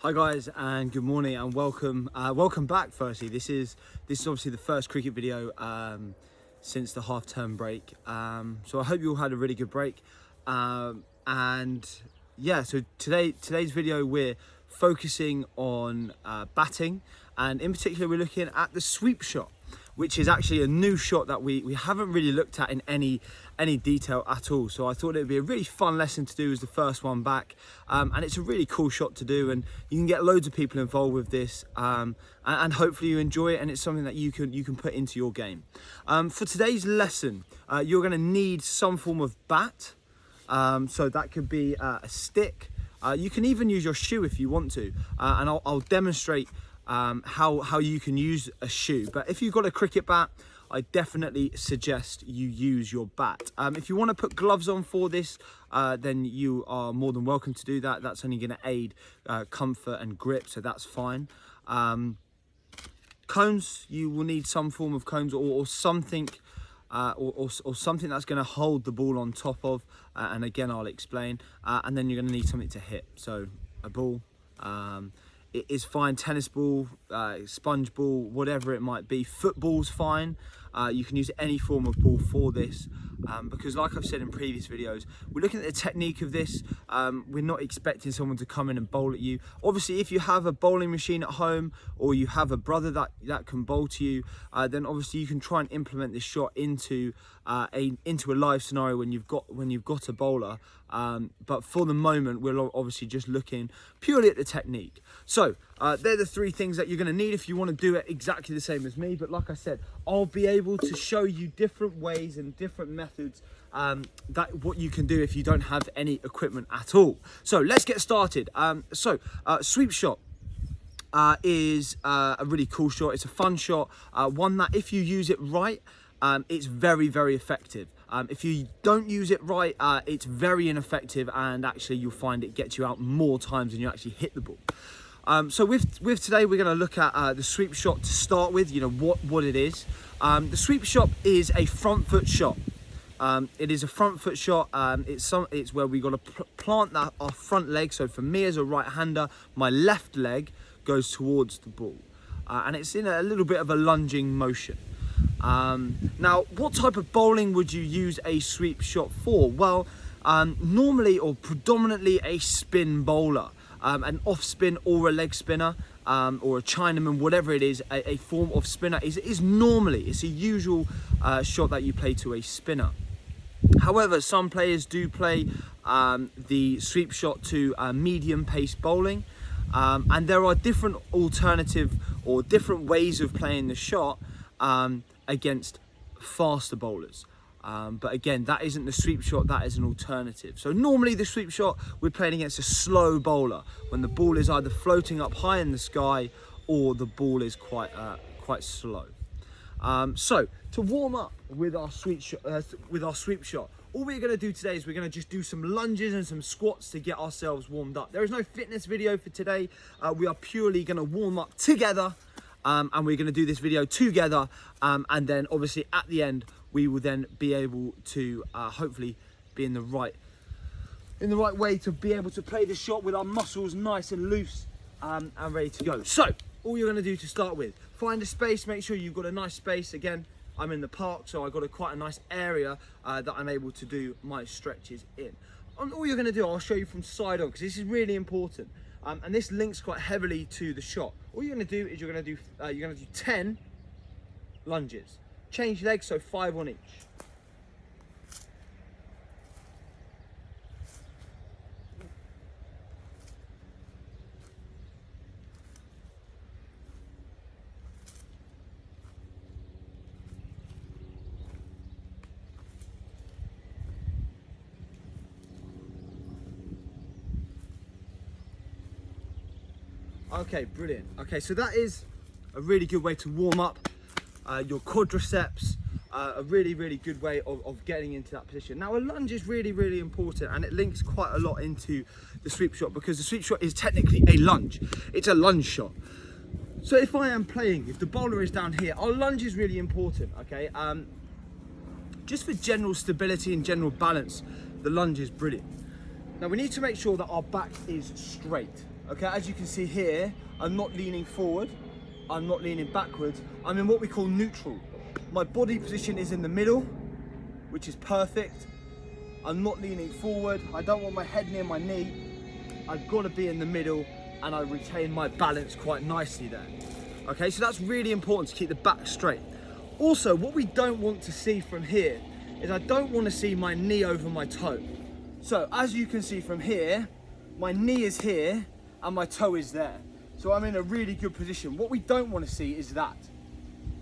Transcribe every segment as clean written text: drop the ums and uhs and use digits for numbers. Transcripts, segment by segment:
Hi guys, and good morning and welcome back. Firstly, this is obviously the first cricket video since the half-term break, so I hope you all had a really good break, and yeah, so today's video we're focusing on batting, and in particular we're looking at the sweep shot, which is actually a new shot that we haven't really looked at in any detail at all. So I thought it would be a really fun lesson to do as the first one back, and it's a really cool shot to do, and you can get loads of people involved with this, and hopefully you enjoy it, and it's something that you can put into your game. For today's lesson, you're going to need some form of bat, so that could be a stick. You can even use your shoe if you want to, and I'll demonstrate how you can use a shoe. But if you've got a cricket bat, I definitely suggest you use your bat. If you want to put gloves on for this, then you are more than welcome to do that. That's only going to aid comfort and grip, so that's fine. Cones, you will need some form of cones or something, or something that's going to hold the ball on top of, and again I'll explain, and then you're going to need something to hit, so a ball. It is fine, tennis ball, sponge ball, whatever it might be. Football's fine. You can use any form of ball for this, because like I've said in previous videos, we're looking at the technique of this. We're not expecting someone to come in and bowl at you. Obviously, if you have a bowling machine at home, or you have a brother that can bowl to you, then obviously you can try and implement this shot into a live scenario when you've got a bowler. But for the moment, we're obviously just looking purely at the technique. So they're the three things that you're going to need if you want to do it exactly the same as me. But like I said, I'll be able to show you different ways and different methods what you can do if you don't have any equipment at all. So let's get started. Sweep shot is a really cool shot. It's a fun shot, one that if you use it right, it's very, very effective. If you don't use it right, it's very ineffective, and actually you'll find it gets you out more times than you actually hit the ball. So with today, we're going to look at the sweep shot to start with. You know what it is. The sweep shot is a front foot shot. It is a front foot shot. It's where we got to plant our front leg. So for me as a right-hander, my left leg goes towards the ball, and it's in a little bit of a lunging motion. Now, what type of bowling would you use a sweep shot for? Well, normally or predominantly a spin bowler, an off spin or a leg spinner, or a Chinaman, whatever it is, a form of spinner is normally, it's a usual shot that you play to a spinner. However, some players do play the sweep shot to medium pace bowling, and there are different alternative or different ways of playing the shot against faster bowlers, but again, that isn't the sweep shot, that is an alternative. So normally the sweep shot, we're playing against a slow bowler when the ball is either floating up high in the sky or the ball is quite slow. So to warm up with our sweep shot, all we're going to do today is we're going to just do some lunges and some squats to get ourselves warmed up. There is no fitness video for today. We are purely going to warm up together. And we're going to do this video together, and then obviously at the end we will then be able to hopefully be in the right way to be able to play the shot with our muscles nice and loose, and ready to go. So all you're going to do to start with, find a space, make sure you've got a nice space. Again, I'm in the park, so I've got quite a nice area that I'm able to do my stretches in. And all you're going to do, I'll show you from side on, because this is really important. And this links quite heavily to the shot. All you're going to do is you're going to do 10 lunges. Change legs, so 5 on each. Okay, brilliant. Okay, so that is a really good way to warm up your quadriceps, a really, really good way of getting into that position. Now, a lunge is really, really important, and it links quite a lot into the sweep shot, because the sweep shot is technically a lunge. It's a lunge shot. So if I am playing, if the bowler is down here, our lunge is really important, okay? Just for general stability and general balance, the lunge is brilliant. Now we need to make sure that our back is straight. Okay, as you can see here, I'm not leaning forward, I'm not leaning backwards, I'm in what we call neutral. My body position is in the middle, which is perfect. I'm not leaning forward, I don't want my head near my knee. I've got to be in the middle, and I retain my balance quite nicely there. Okay, so that's really important to keep the back straight. Also, what we don't want to see from here is I don't want to see my knee over my toe. So as you can see from here, my knee is here and my toe is there. So I'm in a really good position. What we don't want to see is that,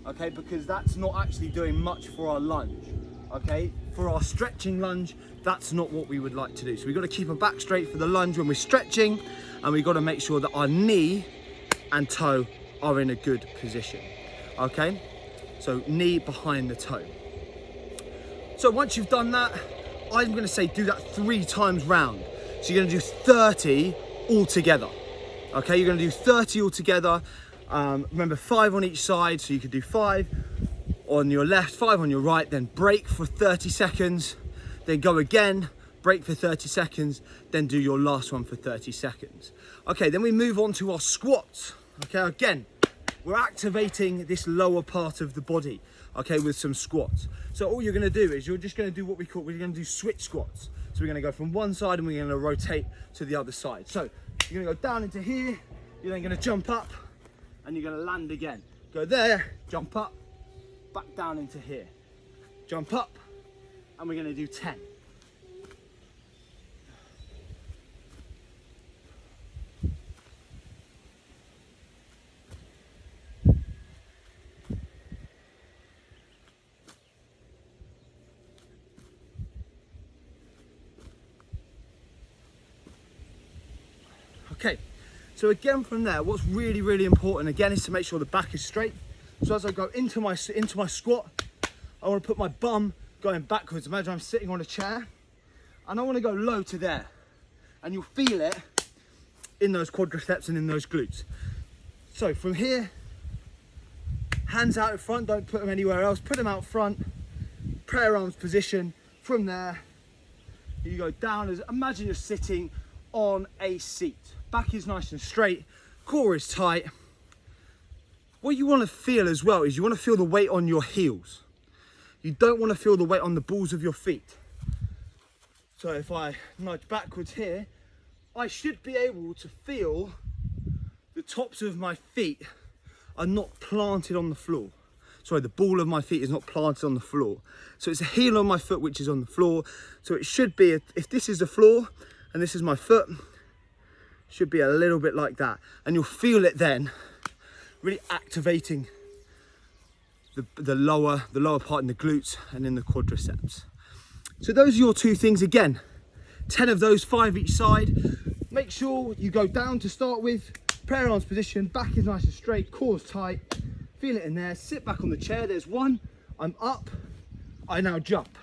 okay, because that's not actually doing much for our lunge. Okay, for our stretching lunge, that's not what we would like to do. So we've got to keep our back straight for the lunge when we're stretching, and we've got to make sure that our knee and toe are in a good position. Okay, so knee behind the toe. So once you've done that, I'm going to say do that 3 times round. So you're going to do 30 all together. Okay, you're going to do 30 all together. Remember, 5 on each side, so you could do 5 on your left, 5 on your right, then break for 30 seconds, then go again, break for 30 seconds, then do your last one for 30 seconds. Okay, then we move on to our squats. Okay, again, we're activating this lower part of the body, okay, with some squats. So all you're gonna do is you're just gonna do what we're gonna do switch squats. So we're gonna go from one side and we're gonna rotate to the other side. So you're gonna go down into here, you're then gonna jump up, and you're gonna land again. Go there, jump up, back down into here, jump up, and we're going to do 10. Okay, so again from there, what's really important again is to make sure the back is straight. So as I go into my squat, I want to put my bum going backwards. Imagine I'm sitting on a chair, and I want to go low to there, and you'll feel it in those quadriceps and in those glutes. So from here, hands out in front, don't put them anywhere else, put them out front, prayer arms position. From there, you go down as, imagine you're sitting on a seat. Back is nice and straight, core is tight. What you want to feel as well is you want to feel the weight on your heels. You don't want to feel the weight on the balls of your feet. So if I nudge backwards here, I should be able to feel the tops of my feet are not planted on the floor. Sorry, the ball of my feet is not planted on the floor. So it's the heel of my foot which is on the floor. So it should be, if this is the floor and this is my foot, should be a little bit like that. And you'll feel it then, really activating the lower part in the glutes and in the quadriceps. So those are your 2 things again. 10 of those, 5 each side. Make sure you go down to start with, prayer arms position, back is nice and straight, core's tight. Feel it in there, sit back on the chair, there's 1, I'm up, I now jump.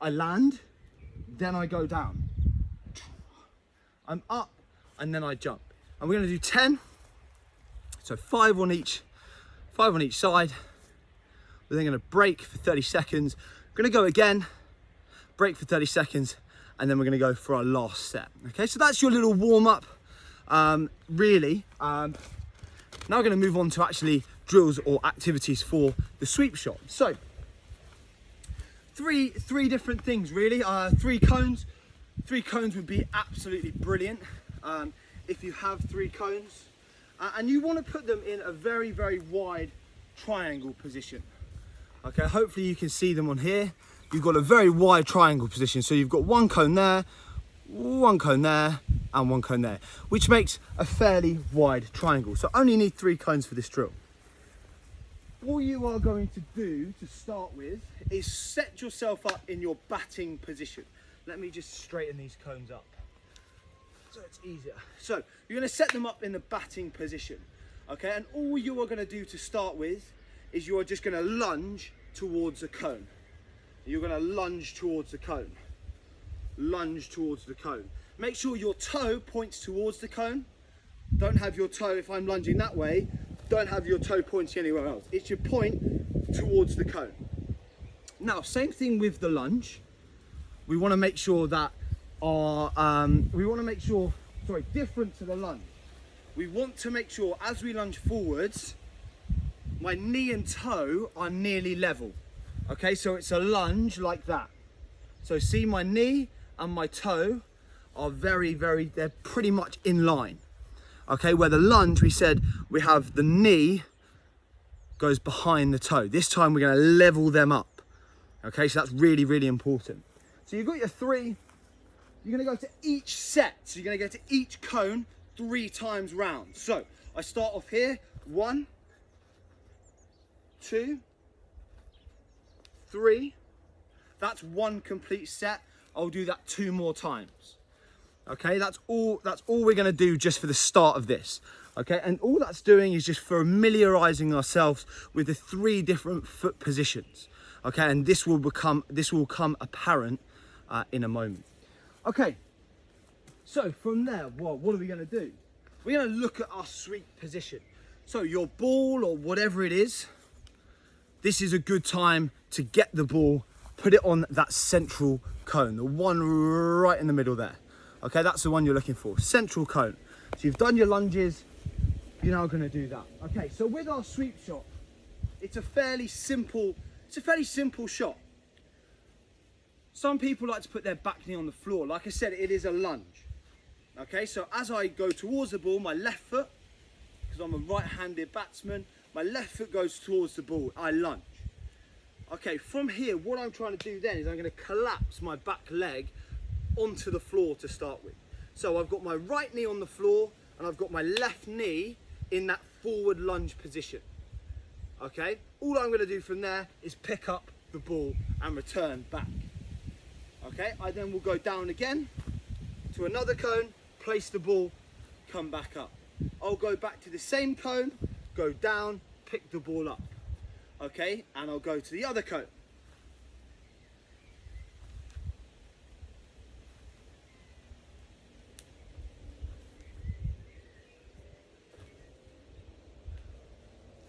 I land, then I go down. I'm up, and then I jump. And we're gonna do 10. So 5 on each side. We're then gonna break for 30 seconds. We're gonna go again, break for 30 seconds, and then we're gonna go for our last set. Okay, so that's your little warm up, really. Now we're gonna move on to actually drills or activities for the sweep shot. So, three different things really. 3 cones. 3 cones would be absolutely brilliant if you have 3 cones. And you want to put them in a very wide triangle position. Okay, hopefully you can see them on here. You've got a very wide triangle position. So you've got 1 cone there, 1 cone there, and 1 cone there, which makes a fairly wide triangle. So only need 3 cones for this drill. All you are going to do to start with is set yourself up in your batting position. Let me just straighten these cones up so it's easier. So you're going to set them up in the batting position, okay? And all you are going to do to start with is you are just going to lunge towards a cone. You're going to lunge towards the cone. Lunge towards the cone. Make sure your toe points towards the cone. Don't have your toe, if I'm lunging that way, don't have your toe pointing anywhere else. It should point towards the cone. Now, same thing with the lunge. We want to make sure that different to the lunge. We want to make sure as we lunge forwards, my knee and toe are nearly level. Okay, so it's a lunge like that. So see, my knee and my toe are they're pretty much in line. Okay, where the lunge, we said we have the knee goes behind the toe. This time we're going to level them up. Okay, so that's really, really important. So you've got your 3. You're going to go to each set. So you're going to go to each cone 3 times round. So I start off here. 1, 2, 3. That's 1 complete set. I'll do that 2 more times. Okay, that's all we're going to do just for the start of this. Okay, and all that's doing is just familiarizing ourselves with the 3 different foot positions. Okay, and this will become apparent in a moment. Okay, so from there, what are we going to do? We're going to look at our sweep position. So your ball or whatever it is, this is a good time to get the ball, put it on that central cone, the one right in the middle there. Okay, that's the one you're looking for, central cone. So you've done your lunges, you're now going to do that. Okay, so with our sweep shot, it's a fairly simple shot. Some people like to put their back knee on the floor. Like I said, it is a lunge. Okay, so as I go towards the ball, my left foot, because I'm a right-handed batsman, my left foot goes towards the ball, I lunge. Okay, from here, what I'm trying to do then is I'm going to collapse my back leg onto the floor to start with. So I've got my right knee on the floor and I've got my left knee in that forward lunge position. Okay, all I'm going to do from there is pick up the ball and return back. Okay, I then will go down again to another cone, place the ball, come back up. I'll go back to the same cone, go down, pick the ball up. Okay, and I'll go to the other cone.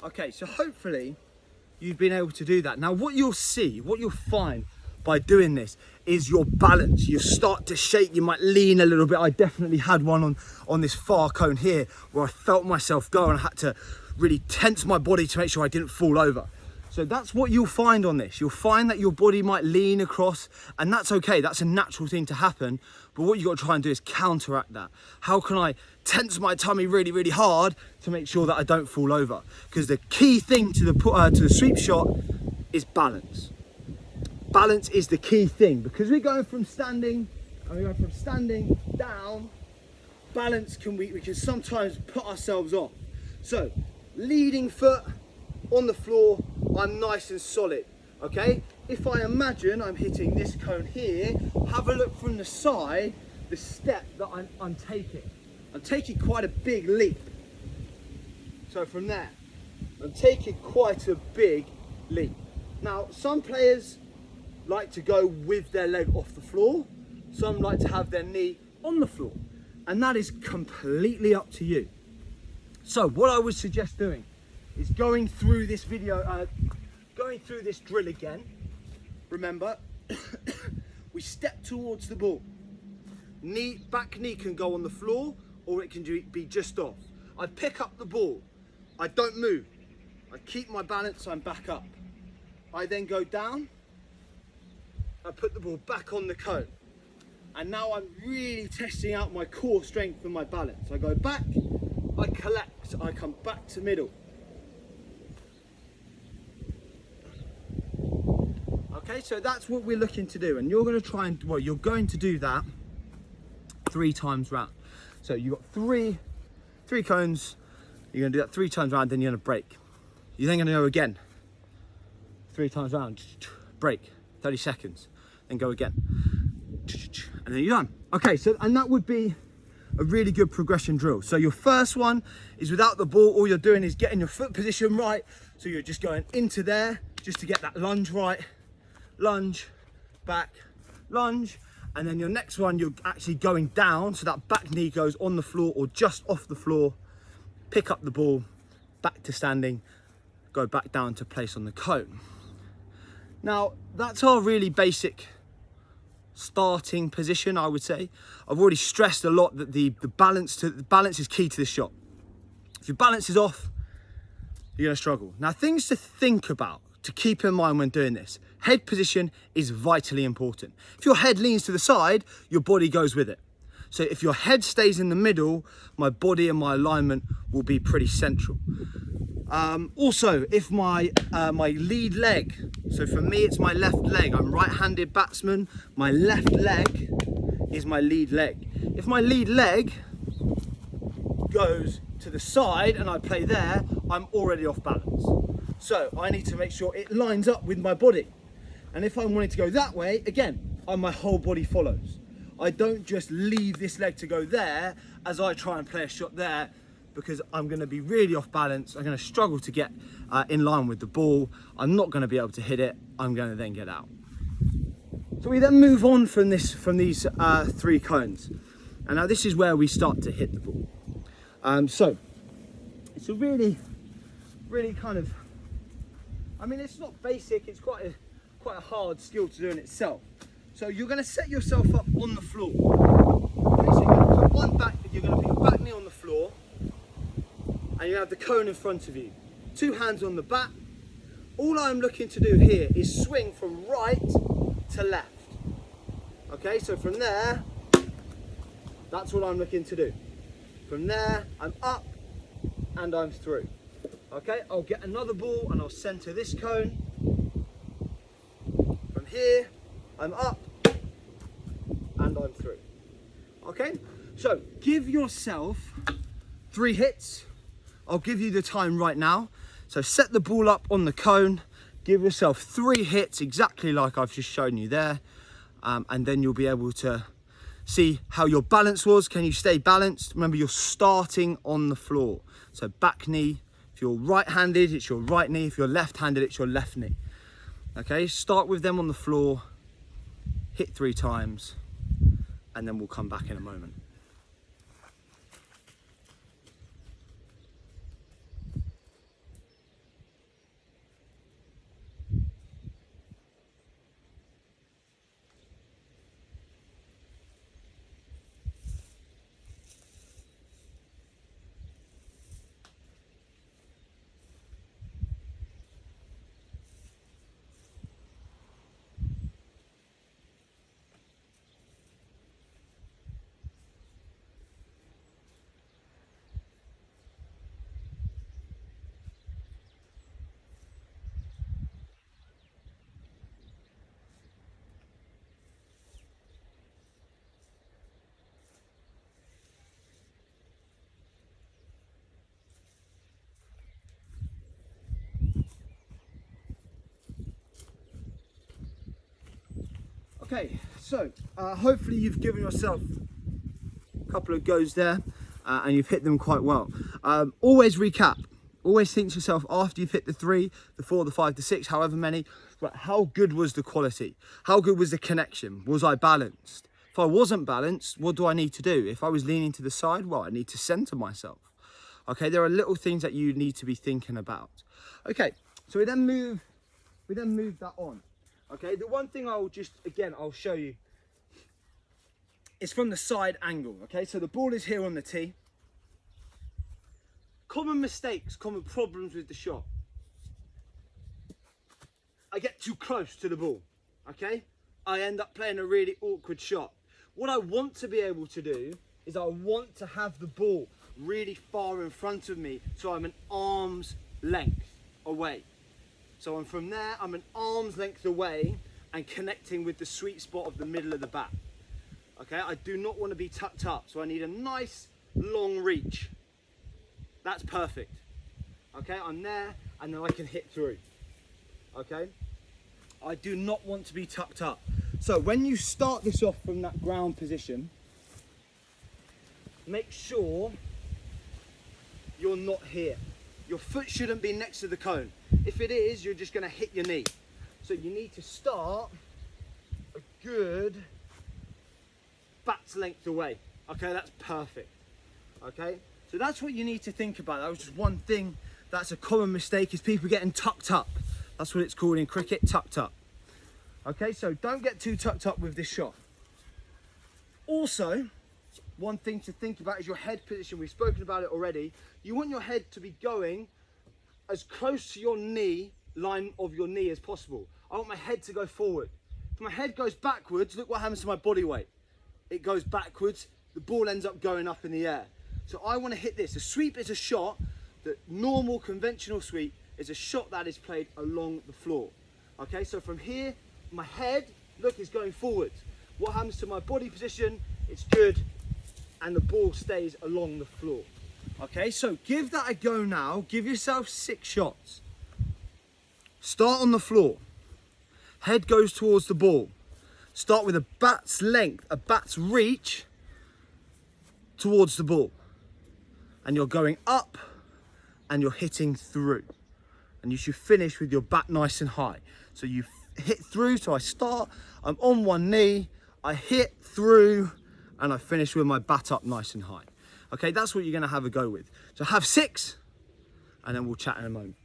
Okay, so hopefully you've been able to do that. Now what you'll find by doing this is your balance. You start to shake, you might lean a little bit. I definitely had one on this far cone here where I felt myself go and I had to really tense my body to make sure I didn't fall over. So that's what you'll find on this. You'll find that your body might lean across, and that's okay. That's a natural thing to happen. But what you've got to try and do is counteract that. How can I tense my tummy really, really hard to make sure that I don't fall over? Because the key thing to the sweep shot is balance. Balance is the key thing, because we're going from standing and we're going from standing down. Balance we can sometimes put ourselves off. So leading foot on the floor, I'm nice and solid. Okay, if I imagine I'm hitting this cone here, have a look from the side, the step that I'm taking quite a big leap. So from there, I'm taking quite a big leap. Now some players like to go with their leg off the floor, some like to have their knee on the floor, and that is completely up to you. So what I would suggest doing is going through this drill again. Remember, we step towards the ball. Back knee can go on the floor or it can be just off. I pick up the ball, I don't move, I keep my balance, I'm back up. I then go down, I put the ball back on the cone. And now I'm really testing out my core strength and my balance. I go back, I collect, I come back to middle. Okay, so that's what we're looking to do, and you're going to do that 3 times round. So you've got three cones, you're going to do that 3 times round, then you're going to break. You're then going to go again, 3 times round, break, 30 seconds, then go again, and then you're done. Okay, so, and that would be a really good progression drill. So your first one is without the ball, all you're doing is getting your foot position right, so you're just going into there, just to get that lunge right. Lunge, back, lunge, and then your next one you're actually going down, so that back knee goes on the floor or just off the floor, pick up the ball, back to standing, go back down to place on the cone. Now that's our really basic starting position, I would say. I've already stressed a lot that the balance is key to this shot. If your balance is off, you're gonna struggle. Now, things to think about, to keep in mind when doing this. Head position is vitally important. If your head leans to the side, your body goes with it. So if your head stays in the middle, my body and my alignment will be pretty central. Also, if my lead leg, so for me it's my left leg, I'm right-handed batsman, my left leg is my lead leg. If my lead leg goes to the side and I play there, I'm already off balance. So I need to make sure it lines up with my body. And if I'm wanting to go that way, again, my whole body follows. I don't just leave this leg to go there as I try and play a shot there, because I'm going to be really off balance. I'm going to struggle to get in line with the ball. I'm not going to be able to hit it. I'm going to then get out. So we then move on from these 3 cones. And now this is where we start to hit the ball. So it's a really kind of, I mean, it's not basic. It's quite a hard skill to do in itself. So you're going to set yourself up on the floor. Okay, so you're going to put your back knee on the floor, and you have the cone in front of you. 2 hands on the bat. All I'm looking to do here is swing from right to left. Okay, so from there, that's what I'm looking to do. From there, I'm up and I'm through. Okay, I'll get another ball and I'll center this cone. From here, I'm up and I'm through. Okay, so give yourself 3 hits. I'll give you the time right now. So set the ball up on the cone, give yourself 3 hits exactly like I've just shown you there, and then you'll be able to see how your balance was. Can you stay balanced? Remember, you're starting on the floor. So back knee, if you're right-handed, it's your right knee. If you're left-handed, it's your left knee. Okay, start with them on the floor, hit 3 times, and then we'll come back in a moment. Okay, so hopefully you've given yourself a couple of goes there and you've hit them quite well. Always recap. Always think to yourself after you've hit the 3, the 4, the 5, the 6, however many, right, how good was the quality? How good was the connection? Was I balanced? If I wasn't balanced, what do I need to do? If I was leaning to the side, well, I need to center myself. Okay, there are little things that you need to be thinking about. Okay, so we then move that on. Okay, the one thing I'll show you is from the side angle. Okay, so the ball is here on the tee. Common mistakes, common problems with the shot. I get too close to the ball. Okay, I end up playing a really awkward shot. What I want to be able to do is I want to have the ball really far in front of me, so I'm an arm's length away. So from there, I'm an arm's length away and connecting with the sweet spot of the middle of the bat. Okay, I do not want to be tucked up, so I need a nice long reach. That's perfect. Okay, I'm there and then I can hit through. Okay, I do not want to be tucked up. So when you start this off from that ground position, make sure you're not here. Your foot shouldn't be next to the cone. If it is, you're just going to hit your knee. So you need to start a good bat's length away. Okay, that's perfect. Okay, so that's what you need to think about. That was just one thing that's a common mistake, is people getting tucked up. That's what it's called in cricket, tucked up. Okay, so don't get too tucked up with this shot. Also, one thing to think about is your head position. We've spoken about it already. You want your head to be going as close to your knee, line of your knee as possible. I want my head to go forward. If my head goes backwards, look what happens to my body weight. It goes backwards, the ball ends up going up in the air. So I want to hit this. A sweep is a shot, that normal conventional sweep is a shot that is played along the floor. Okay, so from here, my head, look, is going forward. What happens to my body position? It's good, and the ball stays along the floor. Okay, so give that a go now. Give yourself 6 shots. Start on the floor. Head goes towards the ball. Start with a bat's length, a bat's reach towards the ball. And you're going up and you're hitting through. And you should finish with your bat nice and high. So you hit through, so I start, I'm on one knee, I hit through, and I finish with my bat up nice and high. Okay, that's what you're gonna have a go with. So have 6, and then we'll chat in a moment.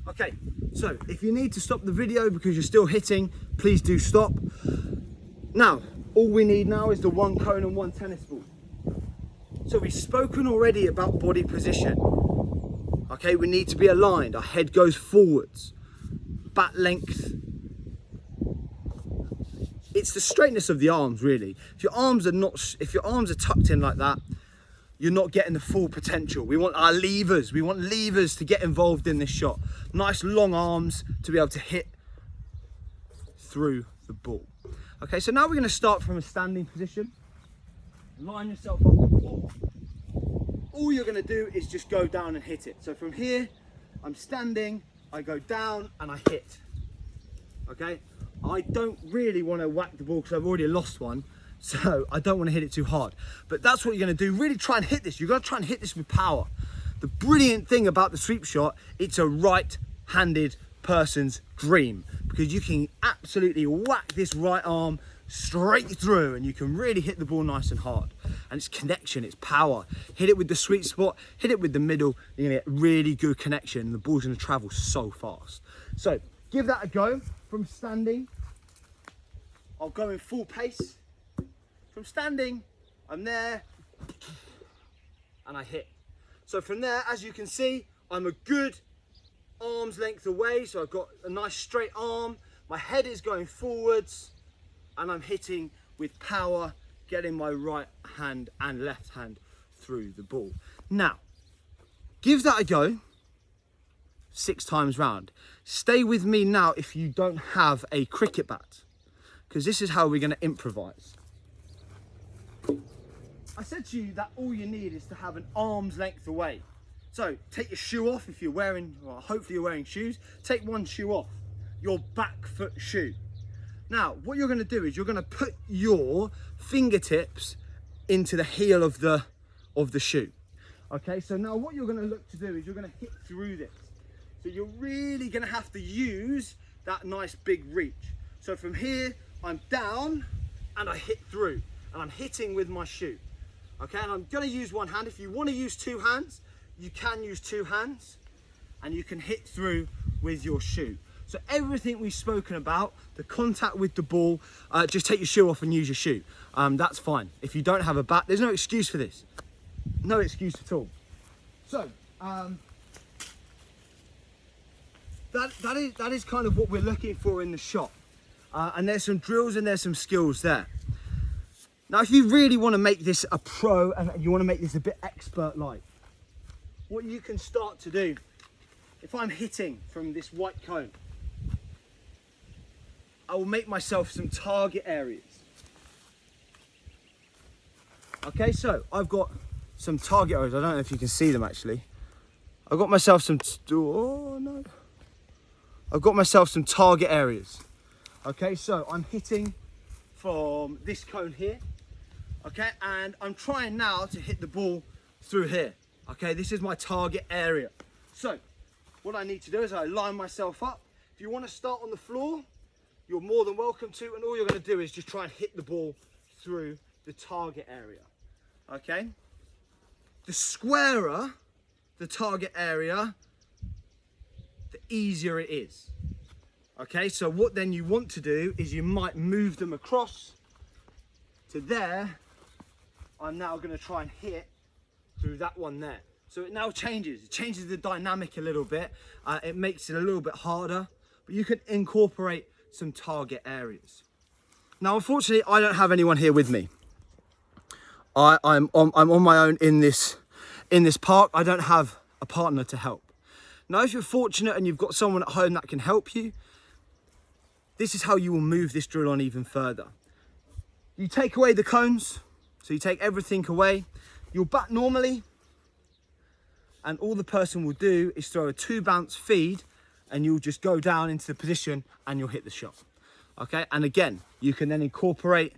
Okay, so if you need to stop the video because you're still hitting, please do stop. Now, all we need now is the 1 cone and 1 tennis ball. So we've spoken already about body position. Okay, we need to be aligned. Our head goes forwards. Bat length. It's the straightness of the arms, really. If your arms are tucked in like that, you're not getting the full potential. We want our levers. We want levers to get involved in this shot. Nice long arms to be able to hit through the ball. Okay, so now we're going to start from a standing position. Line yourself up on the ball. All you're going to do is just go down and hit it. So from here, I'm standing, I go down and I hit. Okay, I don't really want to whack the ball because I've already lost one. So I don't want to hit it too hard. But that's what you're going to do. Really try and hit this. You've got to try and hit this with power. The brilliant thing about the sweep shot, it's a right-handed person's dream. Because you can absolutely whack this right arm straight through and you can really hit the ball nice and hard. And it's connection, it's power. Hit it with the sweet spot, hit it with the middle, you're going to get really good connection and the ball's going to travel so fast. So give that a go. From standing, I'll go in full pace. From standing, I'm there, and I hit. So from there, as you can see, I'm a good arm's length away, so I've got a nice straight arm, my head is going forwards, and I'm hitting with power, getting my right hand and left hand through the ball. Now, give that a go 6 times round. Stay with me now if you don't have a cricket bat, because this is how we're going to improvise. I said to you that all you need is to have an arm's length away. So take your shoe off if you're wearing, well, hopefully you're wearing shoes. Take one shoe off, your back foot shoe. Now, what you're going to do is you're going to put your fingertips into the heel of the shoe. Okay, so now what you're going to look to do is you're going to hit through this. So you're really going to have to use that nice big reach. So from here, I'm down and I hit through. And I'm hitting with my shoe. Okay, and I'm going to use one hand. If you want to use 2 hands, you can use 2 hands. And you can hit through with your shoe. So everything we've spoken about, the contact with the ball, just take your shoe off and use your shoe. That's fine. If you don't have a bat, there's no excuse for this. No excuse at all. So, that is kind of what we're looking for in the shot. And there's some drills and there's some skills there. Now, if you really want to make this a pro and you want to make this a bit expert-like, what you can start to do, if I'm hitting from this white cone, I will make myself some target areas. Okay, so I've got some target areas. I don't know if you can see them actually. I've got myself some, oh no. I've got myself some target areas. Okay, so I'm hitting from this cone here. Okay, and I'm trying now to hit the ball through here. Okay, this is my target area. So what I need to do is I line myself up. If you want to start on the floor, you're more than welcome to, and all you're going to do is just try and hit the ball through the target area, okay? The squarer the target area, the easier it is. Okay, so what then you want to do is you might move them across to there. I'm now going to try and hit through that one there. So it now changes. It changes the dynamic a little bit. It makes it a little bit harder, but you can incorporate some target areas. Now, unfortunately, I don't have anyone here with me. I'm on my own in this park. I don't have a partner to help. Now, if you're fortunate and you've got someone at home that can help you, this is how you will move this drill on even further. You take away the cones, so you take everything away. You'll bat normally, and all the person will do is throw a 2-bounce feed, and you'll just go down into the position and you'll hit the shot. Okay, and again, you can then incorporate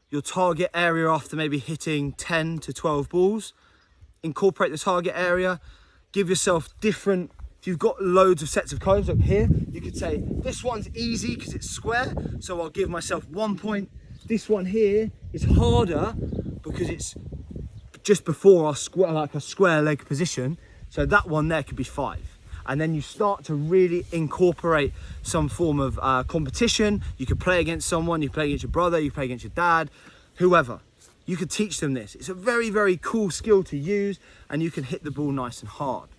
your target area after maybe hitting 10 to 12 balls. Incorporate the target area, give yourself different. If you've got loads of sets of cones up here, you could say this one's easy because it's square, so I'll give myself 1 point. This one here is harder because it's just before our square, like a square leg position, so that one there could be 5. And then you start to really incorporate some form of competition. You could play against someone, you play against your brother, you play against your dad, whoever. You could teach them this. It's a very, very cool skill to use, and you can hit the ball nice and hard.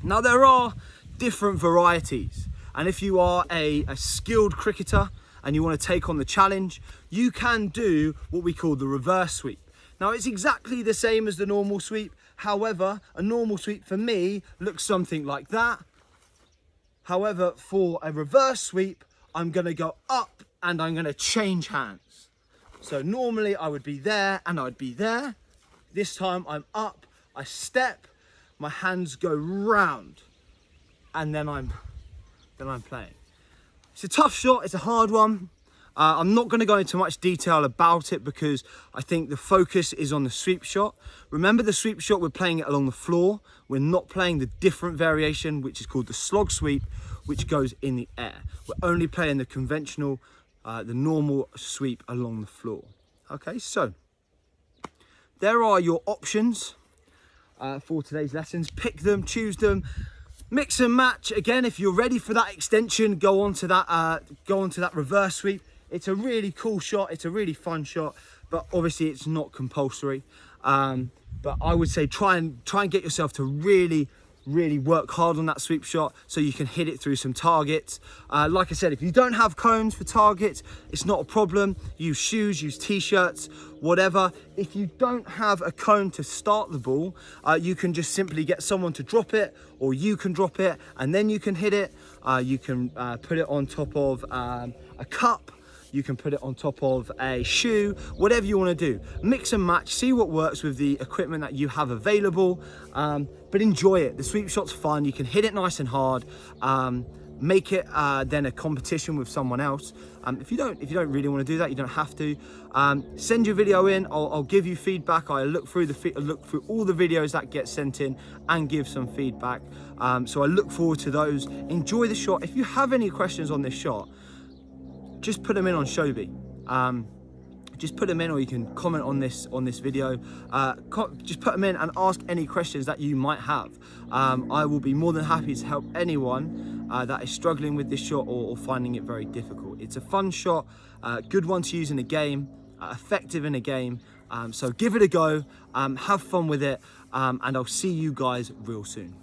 Now, there are different varieties, and if you are a skilled cricketer and you want to take on the challenge, you can do what we call the reverse sweep. Now, it's exactly the same as the normal sweep. However, a normal sweep for me looks something like that. However, for a reverse sweep, I'm going to go up and I'm going to change hands. So normally I would be there and I'd be there. This time I'm up, I step, my hands go round, and then I'm playing. It's a tough shot, it's a hard one. I'm not going to go into much detail about it because I think the focus is on the sweep shot. Remember, the sweep shot, we're playing it along the floor. We're not playing the different variation, which is called the slog sweep, which goes in the air. We're only playing the conventional, the normal sweep along the floor. Okay, so there are your options for today's lessons. Pick them, choose them. Mix and match. Again, if you're ready for that extension, go on to that reverse sweep. It's a really cool shot. It's a really fun shot, but obviously it's not compulsory. But I would say try and get yourself to really work hard on that sweep shot so you can hit it through some targets. Like I said, if you don't have cones for targets, it's not a problem. Use shoes, use t-shirts, whatever. If you don't have a cone to start the ball, you can just simply get someone to drop it, or you can drop it and then you can hit it. You can put it on top of a cup. You can put it on top of a shoe, whatever you want to do. Mix and match, see what works with the equipment that you have available, but enjoy it. The sweep shot's fun. You can hit it nice and hard. Make it then a competition with someone else. If you don't really want to do that, you don't have to. Send your video in. I'll give you feedback. I look through all the videos that get sent in and give some feedback. So I look forward to those. Enjoy the shot. If you have any questions on this shot, just put them in on Shobi. Just put them in, or you can comment on this video. Just put them in and ask any questions that you might have. I will be more than happy to help anyone that is struggling with this shot or finding it very difficult. It's a fun shot, good one to use in a game, effective in a game. So give it a go, have fun with it, and I'll see you guys real soon.